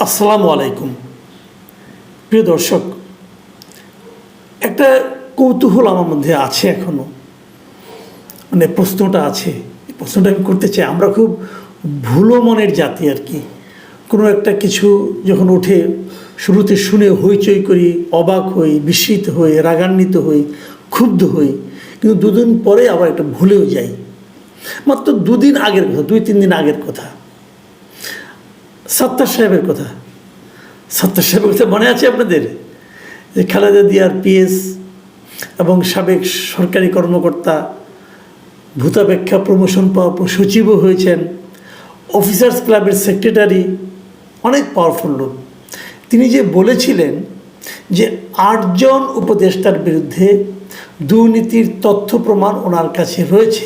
আসসালামু আলাইকুম। প্রিয় দর্শক, একটা কৌতূহল আমার মধ্যে আছে এখনো, মানে প্রশ্নটা আছে। এই প্রশ্নটা আমি করতে চাই। আমরা খুব ভুলো মনের জাতি আর কি। কোনো একটা কিছু যখন ওঠে, শুরুতে শুনে হইচই করি, অবাক হই, বিস্মিত হই, রাগান্বিত হই, ক্ষুব্ধ হই, কিন্তু দুদিন পরে আবার একটা ভুলেও যাই। মাত্র দুদিন আগের কথা, 2-3 দিন আগের কথা, সত্তার সাহেবের কথা। সত্তার সাহেবের কথা মনে আছে আপনাদের? যে খালেদা জিয়ার পিএস এবং সাবেক সরকারি কর্মকর্তা, ভূতাপেক্ষা প্রমোশন পাওয়া সচিবও হয়েছেন, অফিসার্স ক্লাবের সেক্রেটারি, অনেক পাওয়ারফুল লোক। তিনি যে বলেছিলেন যে 8 জন উপদেষ্টার বিরুদ্ধে দুর্নীতির তথ্য প্রমাণ ওনার কাছে রয়েছে।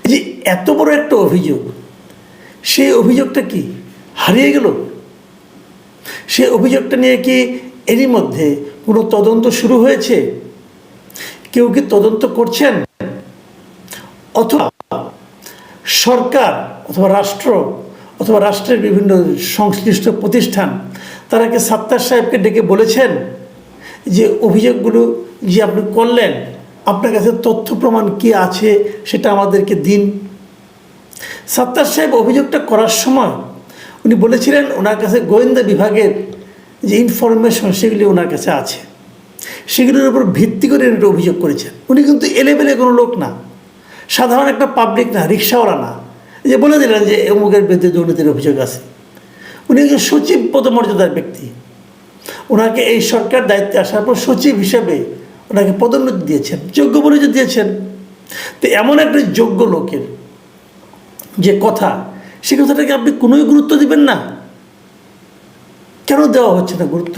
যে এত বড় একটা অভিযোগ, সেই অভিযোগটা কি হারিয়ে গেল? সেই অভিযোগটা নিয়ে কি এরই মধ্যে কোনো তদন্ত শুরু হয়েছে? কেউ কি তদন্ত করছেন? অথবা সরকার অথবা রাষ্ট্র অথবা রাষ্ট্রের বিভিন্ন সংশ্লিষ্ট প্রতিষ্ঠান তারা কি সত্তার সাহেবকে ডেকে বলেছেন যে অভিযোগগুলো যে আপনি করলেন, আপনার কাছে তথ্য প্রমাণ কি আছে সেটা আমাদেরকে দিন? সত্তার সাহেব অভিযোগটা করার সময় উনি বলেছিলেন ওনার কাছে গোয়েন্দা বিভাগের যে ইনফরমেশন সেগুলি ওনার কাছে আছে, সেগুলির উপর ভিত্তি করে উনি অভিযোগ করেছেন। উনি কিন্তু এলেবেলে কোনো লোক না, সাধারণ একটা পাবলিক না, রিক্সাওয়ালা না, যে বলে দিলেন যে অমুকের বিরুদ্ধে দুর্নীতির অভিযোগ আছে। উনি একজন সচিব পদমর্যাদার ব্যক্তি। ওনাকে এই সরকার দায়িত্বে আসার পর সচিব হিসেবে ওনাকে পদোন্নতি দিয়েছেন, যোগ্য পরিচয় দিয়েছেন। তো এমন একটা যোগ্য লোকের যে কথা, সে কথাটাকে আপনি কোনোই গুরুত্ব দিবেন না? কেন দেওয়া হচ্ছে না গুরুত্ব?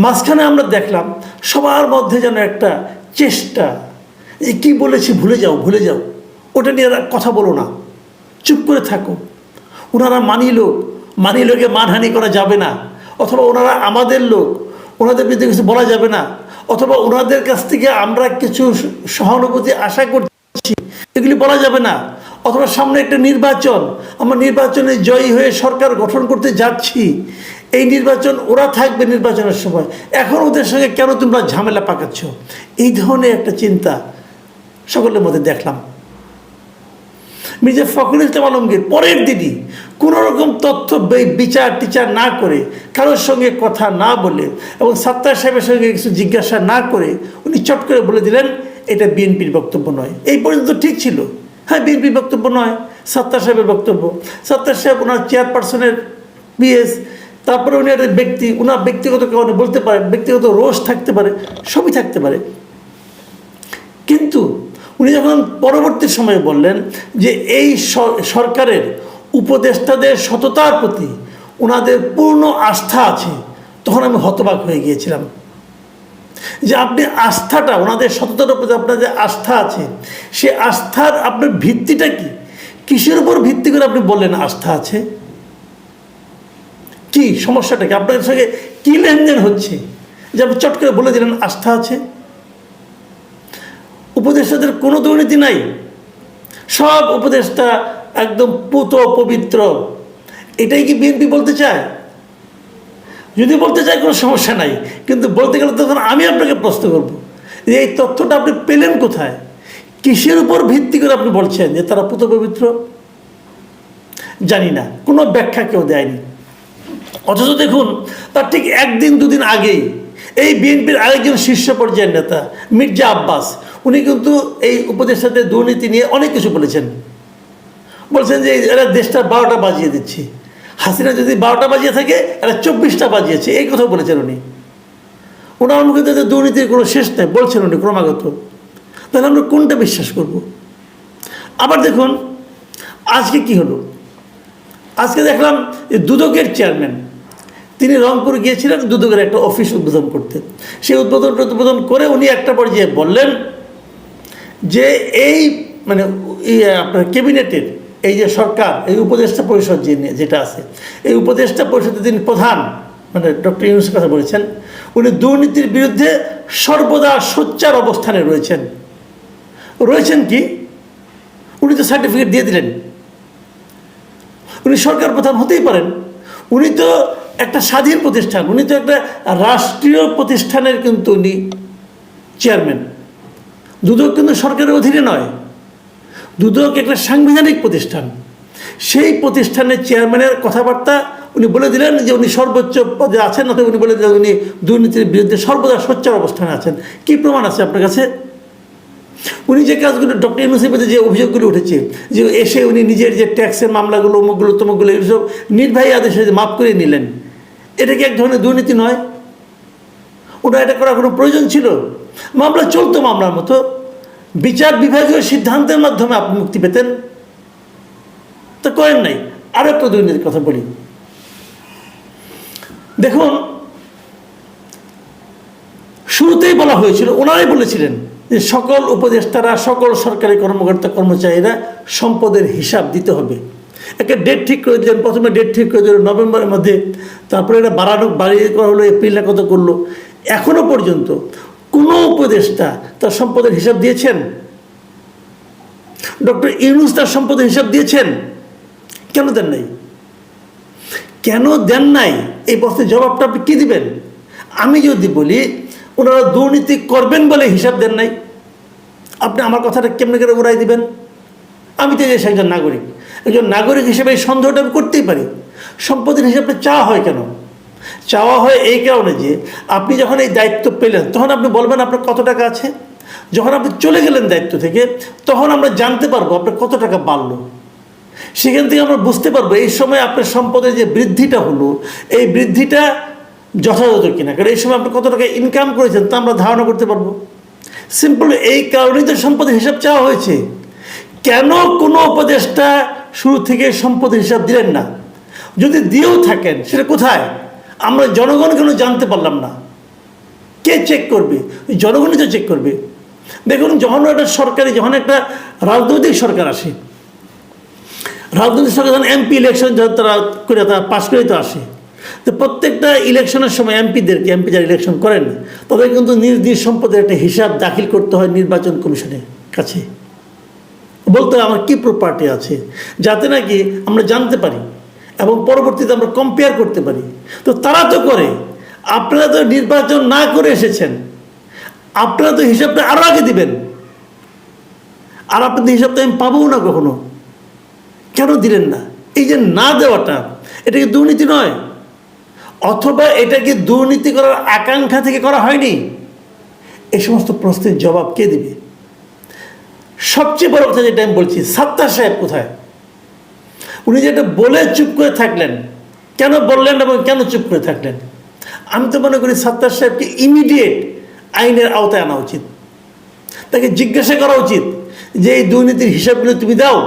মাঝখানে আমরা দেখলাম সবার মধ্যে যেন একটা চেষ্টা, যে কী বলেছি ভুলে যাও, ভুলে যাও, ওটা নিয়ে কথা বলো না, চুপ করে থাকো। ওনারা মানি লোকে মানহানি করা যাবে না, অথবা ওনারা আমাদের লোক, ওনাদের বিরুদ্ধে কিছু বলা যাবে না, অথবা ওনাদের কাছ থেকে আমরা কিছু সহানুভূতি আশা করছি এগুলি বলা যাবে না, অথবা সামনে একটা নির্বাচন, আমরা নির্বাচনে জয়ী হয়ে সরকার গঠন করতে যাচ্ছি, এই নির্বাচন ওরা থাকবে নির্বাচনের সময়, এখন ওদের সঙ্গে কেন তোমরা ঝামেলা পাকাচ্ছ? এই ধরনের একটা চিন্তা সকলের মধ্যে দেখলাম। মির্জা ফখরুল ইসলাম আলমগীর পরের দিনই কোনো রকম তথ্য বিচার না করে, কারোর সঙ্গে কথা না বলে এবং সত্তার সাহেবের সঙ্গে কিছু জিজ্ঞাসা না করে উনি চট করে বলে দিলেন এটা বিএনপির বক্তব্য নয়। এই পর্যন্ত ঠিক ছিল, হ্যাঁ বিএনপির বক্তব্য নয়, সত্তার সাহেবের বক্তব্য। সত্তার সাহেব ওনার চেয়ারপারসনের পিএস, তারপরে উনি একটা ব্যক্তি, ওনার ব্যক্তিগত কারণে বলতে পারেন, ব্যক্তিগত রোষ থাকতে পারে, সবই থাকতে পারে। কিন্তু উনি যখন পরবর্তী সময়ে বললেন যে এই সরকারের উপদেষ্টাদের সততার প্রতি ওনাদের পূর্ণ আস্থা আছে, তখন আমি হতবাক হয়ে গিয়েছিলাম। যে আপনি আস্থাটা, ওনাদের সততার প্রতি আপনার যে আস্থা আছে, সে আস্থার আপনার ভিত্তিটা কি? কিসের উপর ভিত্তি করে আপনি বললেন আস্থা আছে? কি সমস্যাটা কি? আপনাদের সঙ্গে কী লেনদেন হচ্ছে যে আপনি চট করে বলে দিলেন আস্থা আছে? উপদেষ্টাদের কোনো দুর্নীতি নাই, সব উপদেষ্টা একদম পুত পবিত্র, এটাই কি বিএনপি বলতে চায়? যদি বলতে চায় কোনো সমস্যা নাই, কিন্তু বলতে গেলে তখন আমি আপনাকে প্রশ্ন করব যে এই তথ্যটা আপনি পেলেন কোথায়? কিসের উপর ভিত্তি করে আপনি বলছেন যে তারা পুত পবিত্র? জানি না, কোনো ব্যাখ্যা কেউ দেয়নি। অথচ দেখুন, তার ঠিক 1-2 দিন আগেই এই বিএনপির আরেকজন শীর্ষ পর্যায়ের নেতা মির্জা আব্বাস, উনি কিন্তু এই উপদেষ্টাদের দুর্নীতি নিয়ে অনেক কিছু বলেছেন। বলছেন যে এরা দেশটা 12টা বাজিয়ে দিচ্ছে, হাসিনা যদি 12টা বাজিয়ে থাকে এরা 24টা বাজিয়েছে, এই কথা বলেছেন উনি। ওনার মুখে তাদের দুর্নীতির কোনো শেষ নেই বলছেন উনি ক্রমাগত। তাহলে আমরা কোনটা বিশ্বাস করব? আবার দেখুন আজকে কি হলো। আজকে দেখলাম যে দুদকের চেয়ারম্যান, তিনি রংপুর গিয়েছিলেন দুদকের একটা অফিস উদ্বোধন করতে। সেই উদ্বোধন করে উনি একটা পর্যায়ে বললেন যে এই মানে আপনার ক্যাবিনেটের এই যে সরকার, এই উপদেষ্টা পরিষদ যেটা আছে, এই উপদেষ্টা পরিষদের তিনি প্রধান, মানে ডক্টর ইউনূসের কথা বলেছেন, উনি দুর্নীতির বিরুদ্ধে সর্বদা সোচ্চার অবস্থানে রয়েছেন। কি উনি তো সার্টিফিকেট দিয়ে দিলেন উনি সরকার প্রধান হতেই পারেন, উনি তো একটা স্বাধীন প্রতিষ্ঠান, উনি তো একটা রাষ্ট্রীয় প্রতিষ্ঠানের কিন্তু উনি চেয়ারম্যান। দুদক কিন্তু সরকারের অধীনে নয়, দুদক একটা সাংবিধানিক প্রতিষ্ঠান। সেই প্রতিষ্ঠানের চেয়ারম্যানের কথাবার্তা উনি বলে দিলেন যে উনি সর্বোচ্চ পদে আছেন, অথবা উনি বলে দিলেন উনি দুর্নীতির বিরুদ্ধে সর্বদা সোচ্চার অবস্থানে আছেন। কী প্রমাণ আছে আপনার কাছে? উনি যে কাজগুলো ডক্টর ইউনূসের মধ্যে যে অভিযোগগুলো উঠেছে, যে এসে উনি নিজের যে ট্যাক্সের মামলাগুলো অমুকগুলো তমুকগুলো এইসব নির্বাহী আদেশে মাফ করে নিলেন, এটা কি এক ধরনের দুর্নীতি নয়? ওটা এটা করার কোনো প্রয়োজন ছিল? মামলা চলতো মামলার মতো, বিচার বিভাগীয় সিদ্ধান্তের মাধ্যমে আপনি মুক্তি পেতেন, তা করেন নাই। আরও একটা দুর্নীতির কথা বলি। দেখুন, শুরুতেই বলা হয়েছিল, ওনারাই বলেছিলেন যে সকল উপদেষ্টারা, সকল সরকারি কর্মকর্তা কর্মচারীরা সম্পদের হিসাব দিতে হবে। একটা ডেট ঠিক করে দিলেন, প্রথমে ডেট ঠিক করে দিলেন নভেম্বরের মধ্যে, তারপরে এটা বাড়িয়ে করা হলো, এপ্রিলে কত করলো। এখনও পর্যন্ত কোনো উপদেষ্টা তার সম্পদের হিসাব দিয়েছেন? ডক্টর ইউনূস তার সম্পদের হিসাব দিয়েছেন? কেন দেন নাই? কেন দেন নাই এই প্রশ্নের জবাবটা আপনি কী দিবেন? আমি যদি বলি ওনারা দুর্নীতি করবেন বলে হিসাব দেন নাই, আপনি আমার কথাটা কেমনে করে উড়াই দিবেন? আমি তো একজন নাগরিক, একজন নাগরিক হিসেবে এই সন্দেহটা আমি করতেই পারি। সম্পদের হিসাবটা চাওয়া হয় কেন? চাওয়া হয় এই কারণে যে আপনি যখন এই দায়িত্ব পেলেন তখন আপনি বলবেন আপনার কত টাকা আছে। যখন আপনি চলে গেলেন দায়িত্ব থেকে, তখন আমরা জানতে পারবো আপনার কত টাকা বাড়লো। সেখান থেকে আমরা বুঝতে পারবো এই সময় আপনার সম্পদের যে বৃদ্ধিটা হলো, এই বৃদ্ধিটা যথাযথ কিনা। কারণ এই সময় আপনি কত টাকা ইনকাম করেছেন তা আমরা ধারণা করতে পারবো। সিম্পল এই কারণেই তো সম্পদের হিসাব চাওয়া হয়েছে। কেন কোনো উপদেষ্টা শুরু থেকে সম্পদের হিসাব দিলেন না? যদি দিয়েও থাকেন সেটা কোথায়? আমরা জনগণ কেন জানতে পারলাম না? কে চেক করবে? জনগণই তো চেক করবে। দেখুন, যখন একটা সরকারি, যখন একটা রাজনৈতিক সরকার আসে, রাজনৈতিক সরকার যখন এমপি ইলেকশন তারা করে, তারা পাশ করে তো আসে, তো প্রত্যেকটা ইলেকশনের সময় এমপি যারা ইলেকশন করেন তাদের কিন্তু নিজ নিজ সম্পদের একটা হিসাব দাখিল করতে হয় নির্বাচন কমিশনের কাছে। বলতে হয় আমার কী প্রপার্টি আছে, যাতে নাকি আমরা জানতে পারি এবং পরবর্তীতে আমরা কম্পেয়ার করতে পারি। তো তারা তো করে, আপনারা তো নির্বাচন না করে এসেছেন, আপনারা তো হিসাবটা আরও আগে দিবেন, আর আপনাদের হিসাবটা আমি পাবো না কখনো। কেন দিলেন না? এই যে না দেওয়াটা, এটা কি দুর্নীতি নয়? অথবা এটা কি দুর্নীতি করার আকাঙ্ক্ষা থেকে করা হয়নি? এই সমস্ত প্রশ্নের জবাব কে দিবে? সবচেয়ে বড় কথা যেটা আমি বলছি, সাত্তার সাহেব কোথায়? উনি যেটা বলে চুপ করে থাকলেন, কেন বললেন এবং কেন চুপ করে থাকলেন? আমি তো মনে করি সাত্তার সাহেবকে ইমিডিয়েট আইনের আওতায় আনা উচিত। তাকে জিজ্ঞাসা করা উচিত যে এই দুর্নীতির হিসাবগুলো তুমি দাও,